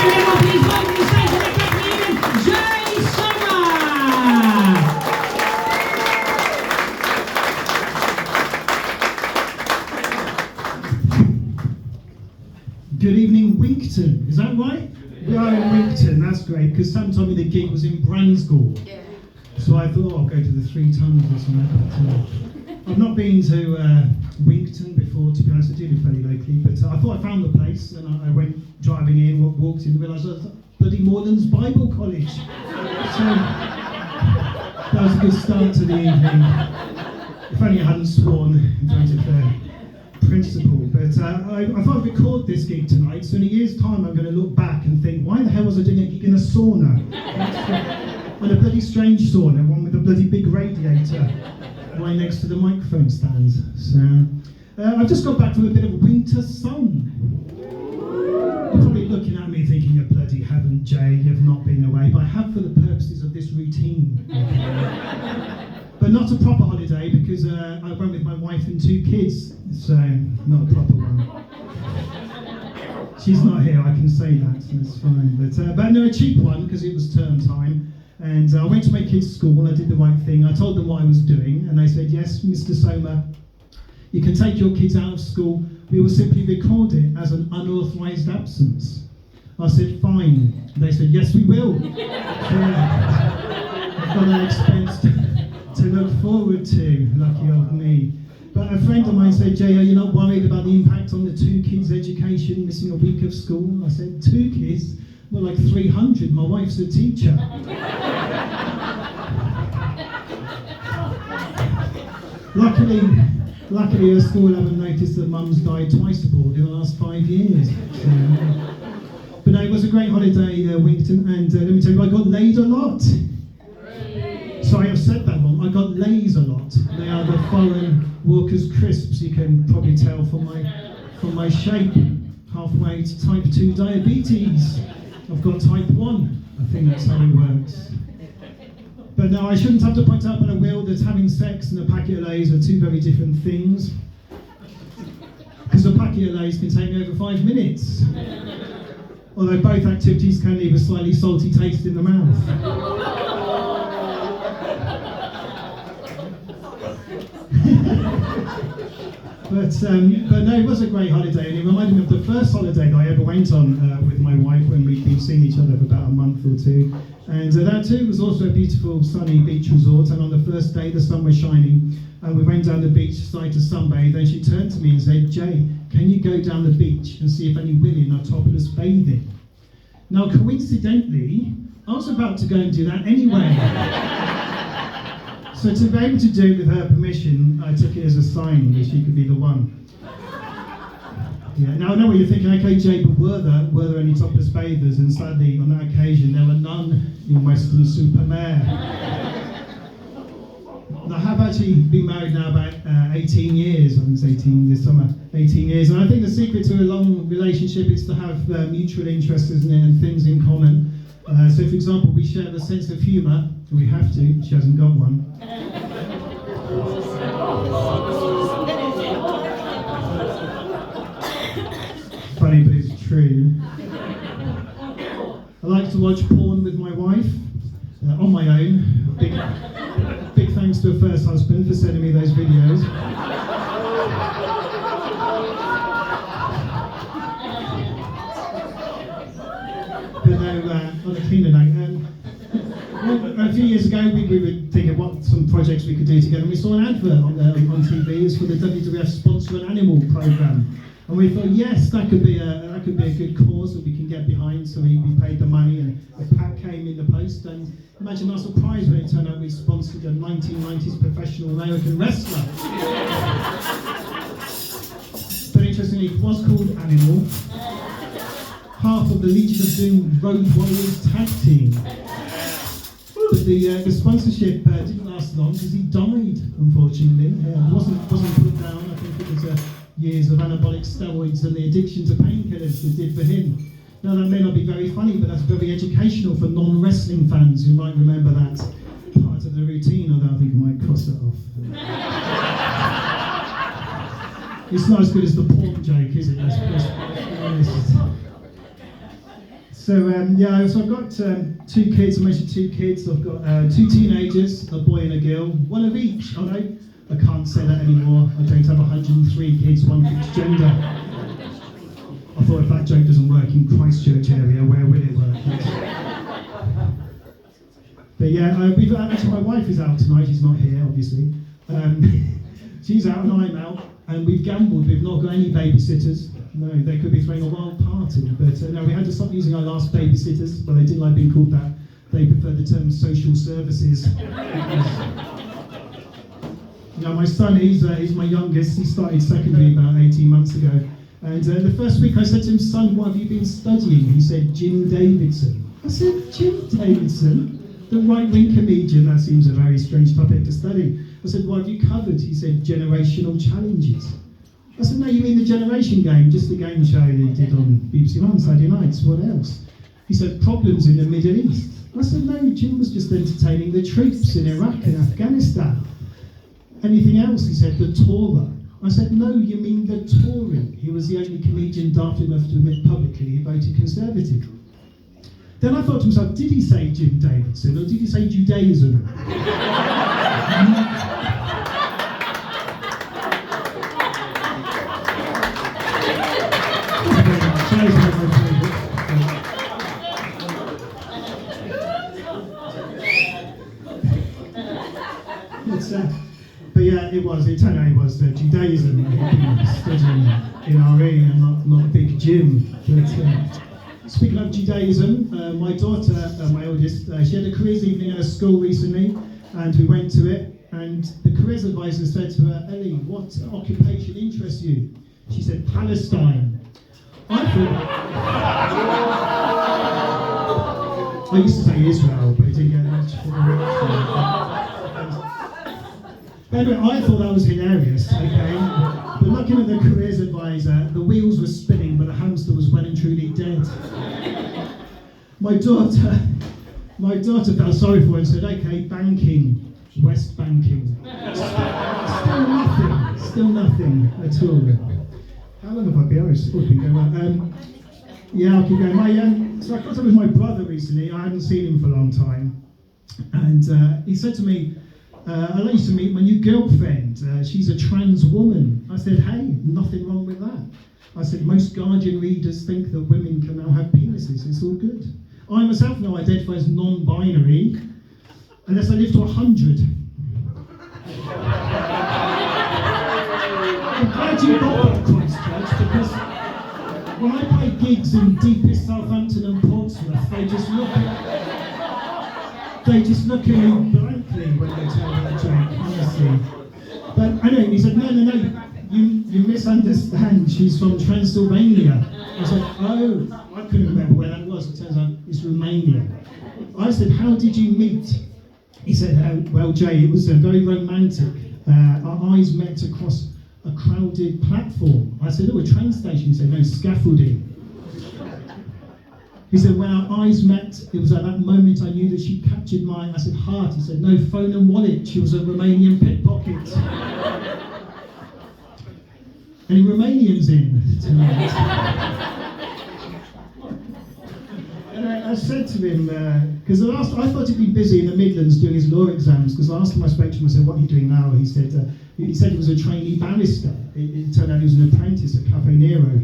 please welcome the stage of the comedian, Jay Summer. Good evening, Winkton. Is that right? We are in Winkton. That's great, because Sam told me the gig was in Bransgore. Yeah. So I thought, I'll go to the 3 Tons or something. But, I've not been to Winkton before, to be honest. I do live fairly locally, but I thought I found the place, and I went driving in, walked in, and realised I was at bloody Morelands Bible College. So that was a good start to the evening. If only I hadn't sworn in front of the principal. But I thought I'd record this gig tonight, so in a year's time I'm going to look back and think, why the hell was I doing a gig in a sauna? And a bloody strange sauna, one with a bloody big radiator right next to the microphone stand. So I've just got back from a bit of winter sun. You're probably looking at me thinking, you bloody haven't, Jay, you've not been away, but I have for the purposes of this routine. But not a proper holiday, because I went with my wife and 2 kids, so not a proper one. She's not here, I can say that, so it's fine. But no, a cheap one, because it was term time. And I went to my kids' school, I did the right thing. I told them what I was doing, and they said, yes, Mr. Soma, you can take your kids out of school. We will simply record it as an unauthorised absence. I said, fine. They said, yes, we will. So, I've got an expense to look forward to, lucky old me. But a friend of mine said, Jay, are you not worried about the impact on the 2 kids' education, missing a week of school? I said, 2 kids? Well, like 300, my wife's a teacher. Luckily her school haven't noticed that mum's died twice aboard in the last 5 years. But no, it was a great holiday, Winkton, and let me tell you, I got laid a lot. Sorry, I've said that wrong. I got lays a lot. They are the foreign Walker's crisps, you can probably tell from my shape. Halfway to type 2 diabetes. I've got type 1. I think that's how it works. But no, I shouldn't have to point out, but I will, that having sex and a packet of lays are 2 very different things. Because a packet of lays can take me over 5 minutes. Although both activities can leave a slightly salty taste in the mouth. But no, it was a great holiday, and it reminded me of the first holiday that I ever went on with my wife when we'd been seeing each other for about a month or 2. And that too was also a beautiful sunny beach resort, and on the first day the sun was shining, and we went down the beach side to sunbathe, and she turned to me and said, Jay, can you go down the beach and see if any women are topless bathing? Now coincidentally, I was about to go and do that anyway. So to be able to do it with her permission, I took it as a sign that she could be the one. Yeah, now I know what you're thinking, okay Jay, but were there any topless bathers? And sadly, on that occasion, there were none in Weston-super-Mare. I have actually been married now about 18 years, I think it's 18 this summer, 18 years, and I think the secret to a long relationship is to have mutual interests, isn't it, and things in common. So for example, we share a sense of humour, we have to, she hasn't got one. Funny, but it's true. I like to watch porn with my wife, on my own. Big thanks to her first husband for sending me those videos. But no, on a cleaner note, a few years ago we were thinking what some projects we could do together, and we saw an advert on TV. It's for the WWF Sponsor an Animal programme, and we thought, yes, that could be a good cause that we can get behind. So we paid the money, and a pack came in the post. And imagine our surprise when it turned out we sponsored a 1990s professional American wrestler. But interestingly, it was called Animal. Half of the Legion of Doom Road Warriors tag team. But the sponsorship didn't last long because he died, unfortunately. Wasn't put down. I think it was years of anabolic steroids and the addiction to painkillers that did for him. Now that may not be very funny, but that's very educational for non-wrestling fans who might remember that part of the routine, although I think I might cross it off. It's not as good as the porn joke, is it? So I've got 2 kids. I mentioned 2 kids. I've got 2 teenagers, a boy and a girl, one of each. Oh no, I can't say that anymore. I don't have 103 kids, one for each gender. I thought if that joke doesn't work in Christchurch area, where will it work? But yeah, actually my wife is out tonight. She's not here, obviously. She's out and I'm out, and we've gambled. We've not got any babysitters. No, they could be throwing a wild party, but no, we had to stop using our last babysitters, but they didn't like being called that. They preferred the term social services. My son, he's my youngest. He started secondary about 18 months ago. And the first week I said to him, son, what have you been studying? He said, Jim Davidson. I said, Jim Davidson? The right-wing comedian? That seems a very strange topic to study. I said, what have you covered? He said, generational challenges. I said, no, you mean the Generation Game, just the game show they did on BBC One Saturday nights, what else? He said, problems in the Middle East. I said, no, Jim was just entertaining the troops in Iraq and Afghanistan. Anything else? He said, the Torah. I said, no, you mean the Tory. He was the only comedian daft enough to admit publicly he voted Conservative. Then I thought to myself, did he say Jim Davidson or did he say Judaism? But yeah, it turned out it was Judaism. Studying in RE and not Big Jim. But, speaking of Judaism, my daughter, my oldest, she had a careers evening at a school recently, and we went to it, and the careers advisor said to her, Ellie, what occupation interests you? She said, Palestine. I used to say Israel, but it didn't get much for the Anyway, I thought that was hilarious, okay? But looking at the careers advisor, the wheels were spinning, but the hamster was well and truly dead. My daughter felt sorry for her and said, okay, banking, West banking. Still nothing at all. How long have I been? I was talking about. Yeah, I'll keep going. So I caught up with my brother recently. I hadn't seen him for a long time, and he said to me, "I'd like you to meet my new girlfriend. She's a trans woman." I said, "Hey, nothing wrong with that." I said, "Most Guardian readers think that women can now have penises. It's all good. I myself now identify as non-binary, unless I live to 100." I'm glad you got that, Christchurch, because when I play gigs in deepest Southampton and Portsmouth, they just look at me blankly when they tell me the joke, honestly. But anyway, he said, no, you misunderstand. She's from Transylvania. I said, oh, I couldn't remember where that was. It turns out it's Romania. I said, how did you meet? He said, well, Jay, it was very romantic. Our eyes met across a crowded platform. I said, oh, a train station. He said, no, scaffolding. He said, when our eyes met, it was at that moment I knew that she captured my, I said, heart. He said, no, phone and wallet. She was a Romanian pickpocket. Any Romanians in tonight? And I said to him, because I thought he'd been busy in the Midlands doing his law exams, because I asked him my spectrum, I said, what are you doing now? He said he was a trainee barrister. It turned out he was an apprentice at Cafe Nero.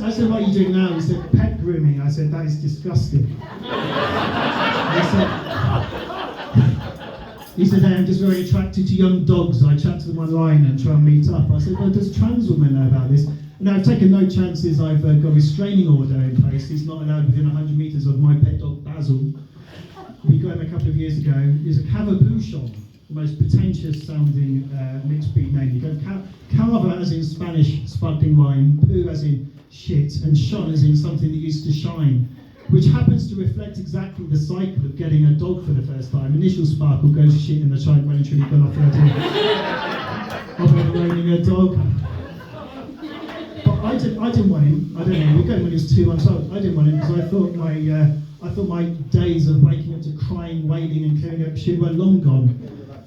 I said, what are you doing now? He said, pet grooming. I said, that is disgusting. He said, hey, I'm just very attracted to young dogs. I chat to them online and try and meet up. I said, well, does trans women know about this? Now, I've taken no chances. I've got a restraining order in place. He's not allowed within 100 metres of my pet dog, Basil. We got him a couple of years ago. He's a Cavapuchon, the most pretentious sounding mixed breed name. You go Cava as in Spanish sparkling wine, poo as in shit, and shone as in something that used to shine, which happens to reflect exactly the cycle of getting a dog for the first time. Initial sparkle goes to shit, and the child well and truly gone off the idea of owning a dog. But I didn't want him. I don't know. We got him when he was 2 months old. I didn't want him because I thought I thought my days of waking up to crying, wailing, and clearing up shit were long gone.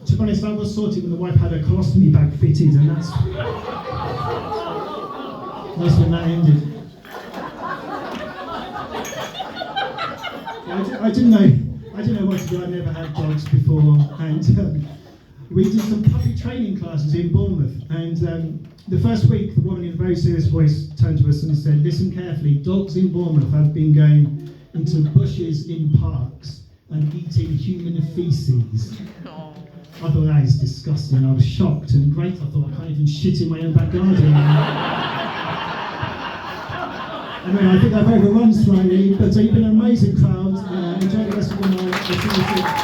To be honest, I was sorted when the wife had a colostomy bag fitted, and that's when that ended. I didn't know what to do. I'd never had dogs before, and we did some puppy training classes in Bournemouth. And the first week, the woman in a very serious voice turned to us and said, "Listen carefully. Dogs in Bournemouth have been going into bushes in parks and eating human feces." I thought, that is disgusting. I was shocked and great. I thought, I can't even shit in my own back garden. Anyway, I think I've overrun slightly, but you've been an amazing crowd. Enjoy the rest of the night.